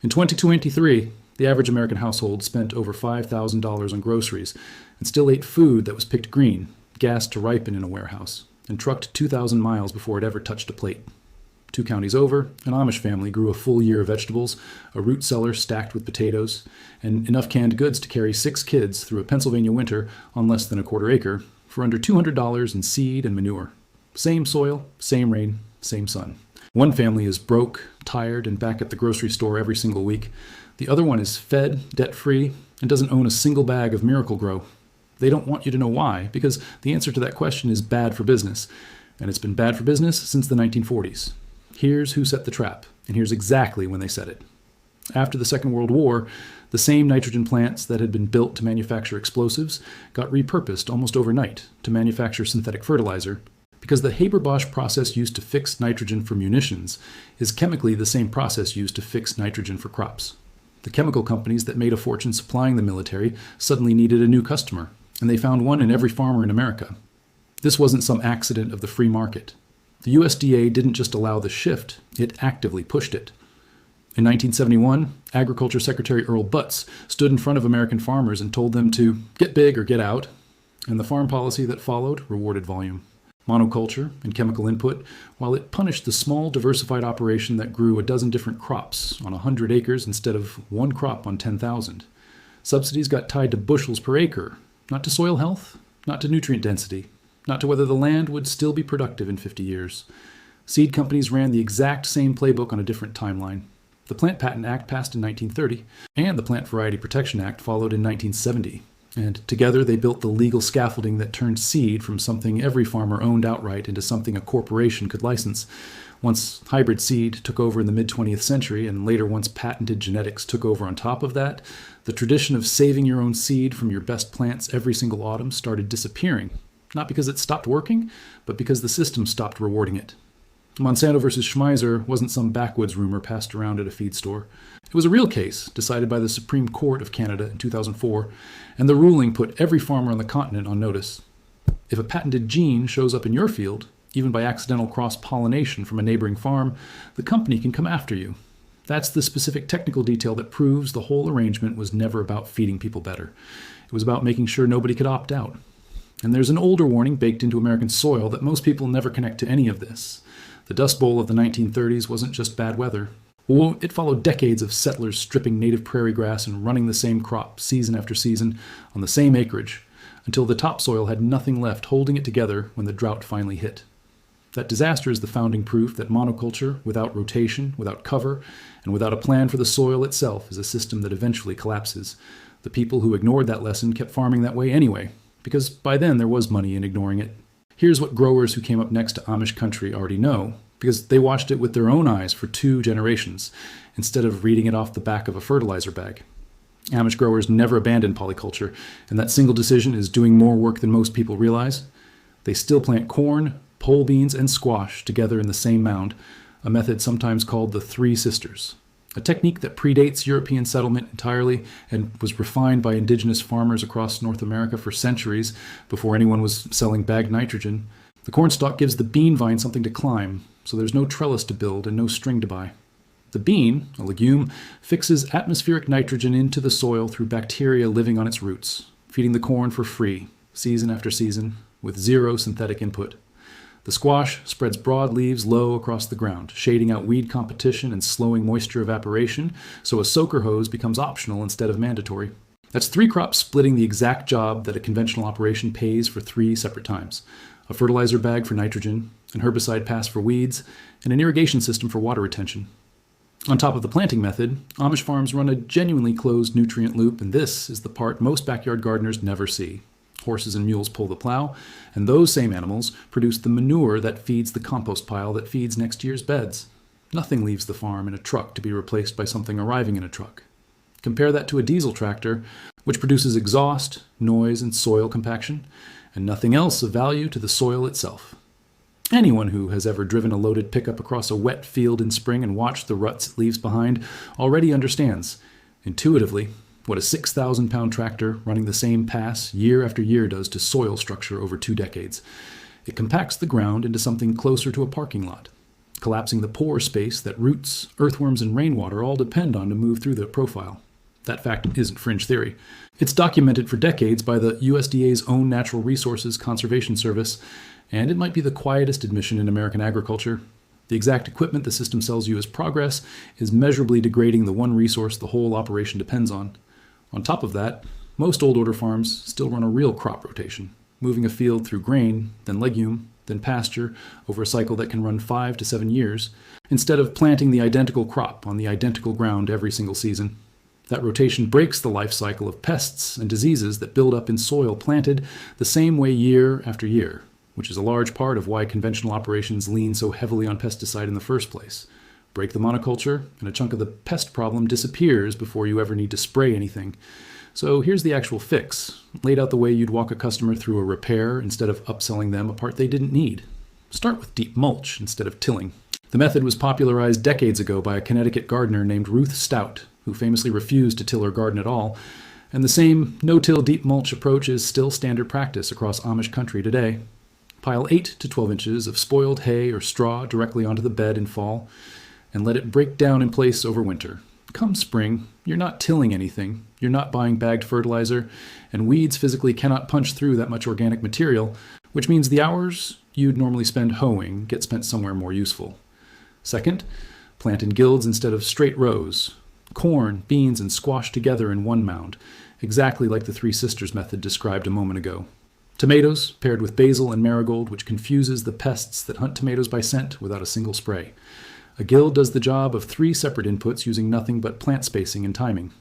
In 2023, the average American household spent over $5,000 on groceries and still ate food that was picked green, gassed to ripen in a warehouse, and trucked 2,000 miles before it ever touched a plate. 2 counties over, an Amish family grew a full year of vegetables, a root cellar stacked with potatoes, and enough canned goods to carry 6 kids through a Pennsylvania winter on less than a quarter acre for under $200 in seed and manure. Same soil, same rain, same sun. One family is broke, tired, and back at the grocery store every single week. The other one is fed, debt-free, and doesn't own a single bag of Miracle-Gro. They don't want you to know why, because the answer to that question is bad for business. And it's been bad for business since the 1940s. Here's who set the trap, and here's exactly when they set it. After the Second World War, the same nitrogen plants that had been built to manufacture explosives got repurposed almost overnight to manufacture synthetic fertilizer, because the Haber-Bosch process used to fix nitrogen for munitions is chemically the same process used to fix nitrogen for crops. The chemical companies that made a fortune supplying the military suddenly needed a new customer, and they found one in every farmer in America. This wasn't some accident of the free market. The USDA didn't just allow the shift, it actively pushed it. In 1971, Agriculture Secretary Earl Butz stood in front of American farmers and told them to get big or get out, and the farm policy that followed rewarded volume. Monoculture and chemical input, while it punished the small diversified operation that grew a dozen different crops on 100 acres instead of one crop on 10,000. Subsidies got tied to bushels per acre, not to soil health, not to nutrient density, not to whether the land would still be productive in 50 years. Seed companies ran the exact same playbook on a different timeline. The Plant Patent Act passed in 1930, and the Plant Variety Protection Act followed in 1970. And together they built the legal scaffolding that turned seed from something every farmer owned outright into something a corporation could license. Once hybrid seed took over in the mid-20th century, and later once patented genetics took over on top of that, the tradition of saving your own seed from your best plants every single autumn started disappearing. Not because it stopped working, but because the system stopped rewarding it. Monsanto versus Schmeiser wasn't some backwoods rumor passed around at a feed store. It was a real case decided by the Supreme Court of Canada in 2004, and the ruling put every farmer on the continent on notice. If a patented gene shows up in your field, even by accidental cross-pollination from a neighboring farm, the company can come after you. That's the specific technical detail that proves the whole arrangement was never about feeding people better. It was about making sure nobody could opt out. And there's an older warning baked into American soil that most people never connect to any of this. The Dust Bowl of the 1930s wasn't just bad weather. Well, it followed decades of settlers stripping native prairie grass and running the same crop season after season on the same acreage until the topsoil had nothing left holding it together when the drought finally hit. That disaster is the founding proof that monoculture, without rotation, without cover, and without a plan for the soil itself, is a system that eventually collapses. The people who ignored that lesson kept farming that way anyway, because by then there was money in ignoring it. Here's what growers who came up next to Amish country already know, because they watched it with their own eyes for 2 generations, instead of reading it off the back of a fertilizer bag. Amish growers never abandoned polyculture, and that single decision is doing more work than most people realize. They still plant corn, pole beans, and squash together in the same mound, a method sometimes called the 3 sisters. A technique that predates European settlement entirely and was refined by indigenous farmers across North America for centuries before anyone was selling bagged nitrogen. The cornstalk gives the bean vine something to climb, so there's no trellis to build and no string to buy. The bean, a legume, fixes atmospheric nitrogen into the soil through bacteria living on its roots, feeding the corn for free, season after season, with 0 synthetic input. The squash spreads broad leaves low across the ground, shading out weed competition and slowing moisture evaporation, so a soaker hose becomes optional instead of mandatory. That's 3 crops splitting the exact job that a conventional operation pays for 3 separate times. A fertilizer bag for nitrogen, an herbicide pass for weeds, and an irrigation system for water retention. On top of the planting method, Amish farms run a genuinely closed nutrient loop, and this is the part most backyard gardeners never see. Horses and mules pull the plow, and those same animals produce the manure that feeds the compost pile that feeds next year's beds. Nothing leaves the farm in a truck to be replaced by something arriving in a truck. Compare that to a diesel tractor, which produces exhaust, noise, and soil compaction, and nothing else of value to the soil itself. Anyone who has ever driven a loaded pickup across a wet field in spring and watched the ruts it leaves behind already understands, intuitively, what a 6,000-pound tractor running the same pass year after year does to soil structure over 2 decades. It compacts the ground into something closer to a parking lot. collapsing the pore space that roots, earthworms, and rainwater all depend on to move through the profile. That fact isn't fringe theory. It's documented for decades by the USDA's own Natural Resources Conservation Service, and it might be the quietest admission in American agriculture. The exact equipment the system sells you as progress is measurably degrading the one resource the whole operation depends on. On top of that, most old order farms still run a real crop rotation, moving a field through grain, then legume, then pasture over a cycle that can run 5 to 7 years, instead of planting the identical crop on the identical ground every single season. That rotation breaks the life cycle of pests and diseases that build up in soil planted the same way year after year, which is a large part of why conventional operations lean so heavily on pesticide in the first place. Break the monoculture, and a chunk of the pest problem disappears before you ever need to spray anything. So here's the actual fix, laid out the way you'd walk a customer through a repair instead of upselling them a part they didn't need. Start with deep mulch instead of tilling. The method was popularized decades ago by a Connecticut gardener named Ruth Stout, who famously refused to till her garden at all, and the same no-till deep mulch approach is still standard practice across Amish country today. Pile 8 to 12 inches of spoiled hay or straw directly onto the bed in fall, and let it break down in place over winter. Come spring, you're not tilling anything, you're not buying bagged fertilizer, and weeds physically cannot punch through that much organic material, which means the hours you'd normally spend hoeing get spent somewhere more useful. Second, plant in guilds instead of straight rows. Corn, beans, and squash together in one mound, exactly like the Three Sisters method described a moment ago. Tomatoes paired with basil and marigold, which confuses the pests that hunt tomatoes by scent without a single spray. A guild does the job of 3 separate inputs using nothing but plant spacing and timing.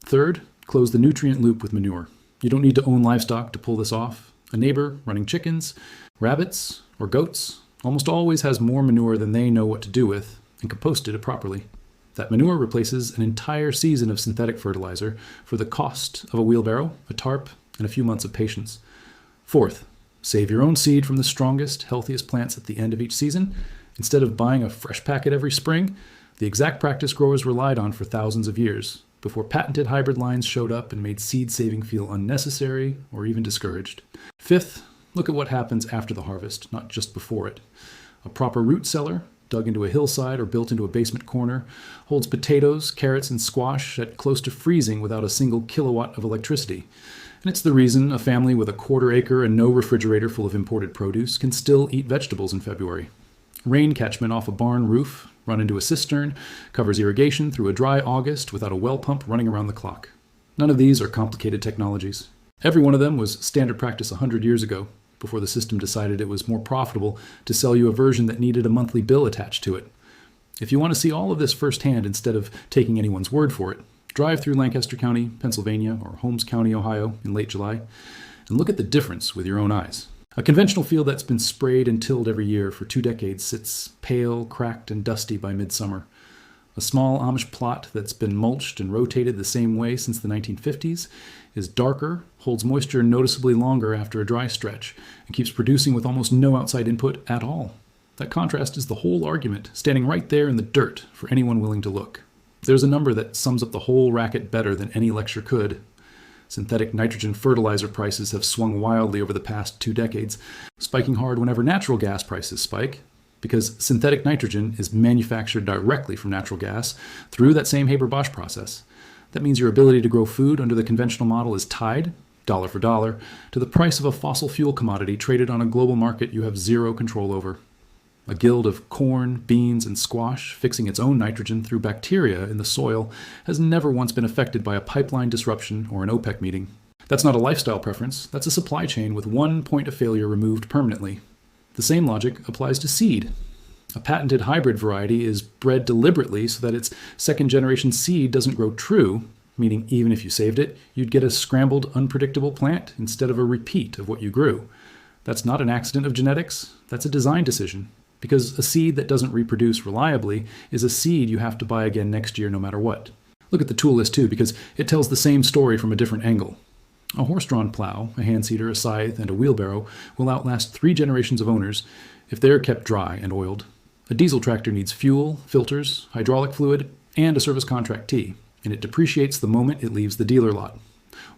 Third, close the nutrient loop with manure. You don't need to own livestock to pull this off. A neighbor running chickens, rabbits, or goats almost always has more manure than they know what to do with and composted it properly. That manure replaces an entire season of synthetic fertilizer for the cost of a wheelbarrow, a tarp, and a few months of patience. Fourth, save your own seed from the strongest, healthiest plants at the end of each season. Instead of buying a fresh packet every spring, the exact practice growers relied on for thousands of years, before patented hybrid lines showed up and made seed saving feel unnecessary or even discouraged. Fifth, look at what happens after the harvest, not just before it. A proper root cellar, dug into a hillside or built into a basement corner, holds potatoes, carrots, and squash at close to freezing without a single kilowatt of electricity. And it's the reason a family with a quarter acre and no refrigerator full of imported produce can still eat vegetables in February. Rain catchment off a barn roof, run into a cistern, covers irrigation through a dry August without a well pump running around the clock. None of these are complicated technologies. Every one of them was standard practice 100 years ago, before the system decided it was more profitable to sell you a version that needed a monthly bill attached to it. If you want to see all of this firsthand instead of taking anyone's word for it, drive through Lancaster County, Pennsylvania, or Holmes County, Ohio in late July, and look at the difference with your own eyes. A conventional field that's been sprayed and tilled every year for 2 decades sits pale, cracked, and dusty by midsummer. A small Amish plot that's been mulched and rotated the same way since the 1950s is darker, holds moisture noticeably longer after a dry stretch, and keeps producing with almost no outside input at all. That contrast is the whole argument, standing right there in the dirt for anyone willing to look. There's a number that sums up the whole racket better than any lecture could. Synthetic nitrogen fertilizer prices have swung wildly over the past 2 decades, spiking hard whenever natural gas prices spike, because synthetic nitrogen is manufactured directly from natural gas through that same Haber-Bosch process. That means your ability to grow food under the conventional model is tied, dollar for dollar, to the price of a fossil fuel commodity traded on a global market you have zero control over. A guild of corn, beans, and squash fixing its own nitrogen through bacteria in the soil has never once been affected by a pipeline disruption or an OPEC meeting. That's not a lifestyle preference, that's a supply chain with one point of failure removed permanently. The same logic applies to seed. A patented hybrid variety is bred deliberately so that its second-generation seed doesn't grow true, meaning even if you saved it, you'd get a scrambled, unpredictable plant instead of a repeat of what you grew. That's not an accident of genetics, that's a design decision. Because a seed that doesn't reproduce reliably is a seed you have to buy again next year no matter what. Look at the tool list too, because it tells the same story from a different angle. A horse-drawn plow, a hand seeder, a scythe, and a wheelbarrow will outlast 3 generations of owners if they're kept dry and oiled. A diesel tractor needs fuel, filters, hydraulic fluid, and a service contract T, and it depreciates the moment it leaves the dealer lot.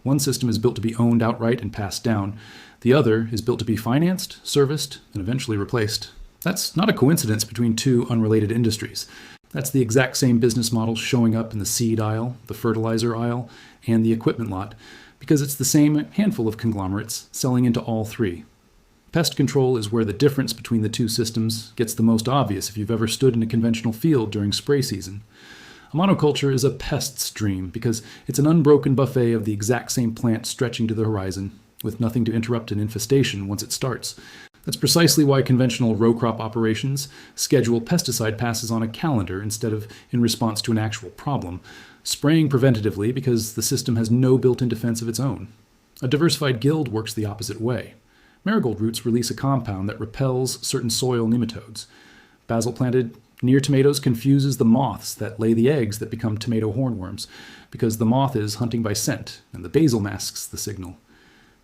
One system is built to be owned outright and passed down. The other is built to be financed, serviced, and eventually replaced. That's not a coincidence between two unrelated industries. That's the exact same business model showing up in the seed aisle, the fertilizer aisle, and the equipment lot, because it's the same handful of conglomerates selling into all three. Pest control is where the difference between the two systems gets the most obvious if you've ever stood in a conventional field during spray season. A monoculture is a pest's dream because it's an unbroken buffet of the exact same plant stretching to the horizon, with nothing to interrupt an infestation once it starts. That's precisely why conventional row crop operations schedule pesticide passes on a calendar instead of in response to an actual problem, spraying preventatively because the system has no built-in defense of its own. A diversified guild works the opposite way. Marigold roots release a compound that repels certain soil nematodes. Basil planted near tomatoes confuses the moths that lay the eggs that become tomato hornworms, because the moth is hunting by scent, and the basil masks the signal.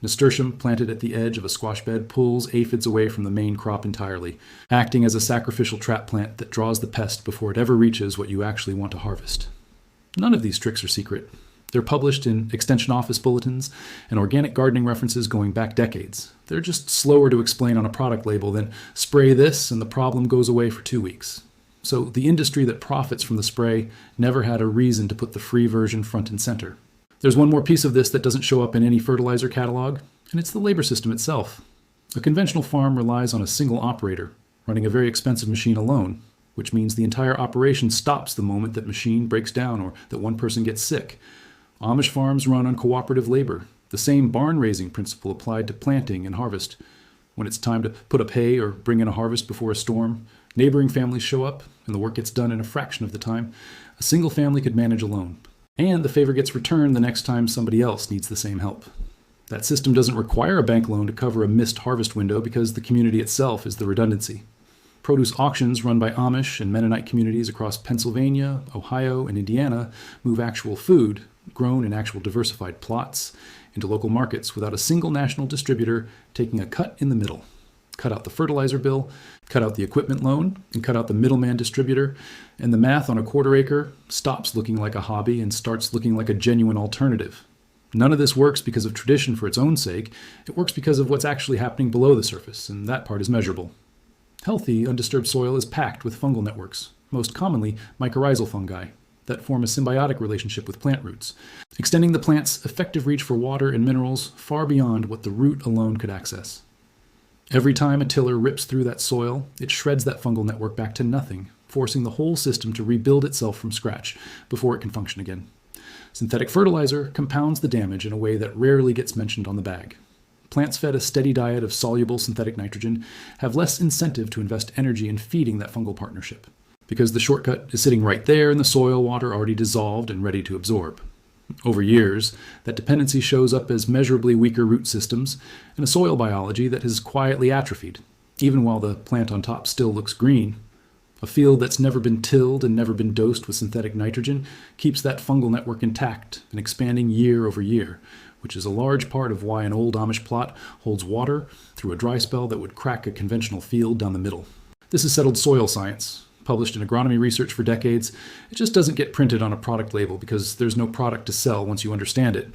Nasturtium planted at the edge of a squash bed pulls aphids away from the main crop entirely, acting as a sacrificial trap plant that draws the pest before it ever reaches what you actually want to harvest. None of these tricks are secret. They're published in extension office bulletins and organic gardening references going back decades. They're just slower to explain on a product label than spray this and the problem goes away for 2 weeks. So the industry that profits from the spray never had a reason to put the free version front and center. There's one more piece of this that doesn't show up in any fertilizer catalog, and it's the labor system itself. A conventional farm relies on a single operator, running a very expensive machine alone, which means the entire operation stops the moment that machine breaks down or that one person gets sick. Amish farms run on cooperative labor, the same barn raising principle applied to planting and harvest. When it's time to put up hay or bring in a harvest before a storm, neighboring families show up, and the work gets done in a fraction of the time a single family could manage alone. And the favor gets returned the next time somebody else needs the same help. That system doesn't require a bank loan to cover a missed harvest window because the community itself is the redundancy. Produce auctions run by Amish and Mennonite communities across Pennsylvania, Ohio, and Indiana move actual food, grown in actual diversified plots, into local markets without a single national distributor taking a cut in the middle. Cut out the fertilizer bill, cut out the equipment loan, and cut out the middleman distributor, and the math on a quarter acre stops looking like a hobby and starts looking like a genuine alternative. None of this works because of tradition for its own sake. It works because of what's actually happening below the surface, and that part is measurable. Healthy, undisturbed soil is packed with fungal networks, most commonly mycorrhizal fungi, that form a symbiotic relationship with plant roots, extending the plant's effective reach for water and minerals far beyond what the root alone could access. Every time a tiller rips through that soil, it shreds that fungal network back to nothing, forcing the whole system to rebuild itself from scratch before it can function again. Synthetic fertilizer compounds the damage in a way that rarely gets mentioned on the bag. Plants fed a steady diet of soluble synthetic nitrogen have less incentive to invest energy in feeding that fungal partnership, because the shortcut is sitting right there in the soil water already dissolved and ready to absorb. Over years, that dependency shows up as measurably weaker root systems and a soil biology that has quietly atrophied, even while the plant on top still looks green. A field that's never been tilled and never been dosed with synthetic nitrogen keeps that fungal network intact and expanding year over year, which is a large part of why an old Amish plot holds water through a dry spell that would crack a conventional field down the middle. This is settled soil science, published in agronomy research for decades. It just doesn't get printed on a product label because there's no product to sell once you understand it.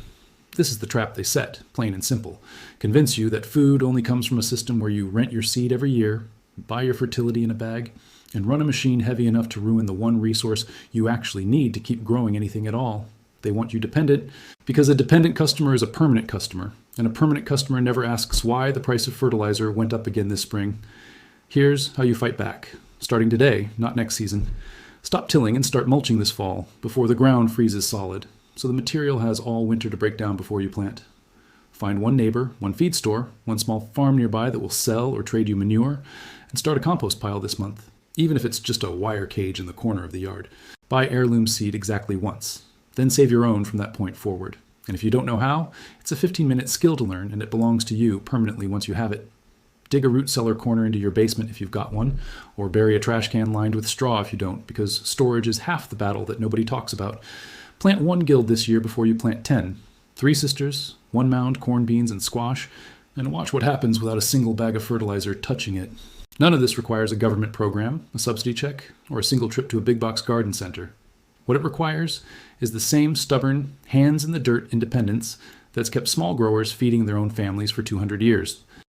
This is the trap they set, plain and simple. Convince you that food only comes from a system where you rent your seed every year, buy your fertility in a bag, and run a machine heavy enough to ruin the one resource you actually need to keep growing anything at all. They want you dependent because a dependent customer is a permanent customer, and a permanent customer never asks why the price of fertilizer went up again this spring. Here's how you fight back. Starting today, not next season. Stop tilling and start mulching this fall before the ground freezes solid, so the material has all winter to break down before you plant. Find one neighbor, one feed store, one small farm nearby that will sell or trade you manure, and start a compost pile this month, even if it's just a wire cage in the corner of the yard. Buy heirloom seed exactly once, then save your own from that point forward. And if you don't know how, it's a 15-minute skill to learn, and it belongs to you permanently once you have it. Dig a root cellar corner into your basement if you've got one, or bury a trash can lined with straw if you don't, because storage is half the battle that nobody talks about. Plant one guild this year before you plant 10. 3 sisters, 1 mound, corn, beans, and squash, and watch what happens without a single bag of fertilizer touching it. None of this requires a government program, a subsidy check, or a single trip to a big box garden center. What it requires is the same stubborn, hands-in-the-dirt independence that's kept small growers feeding their own families for 200 years.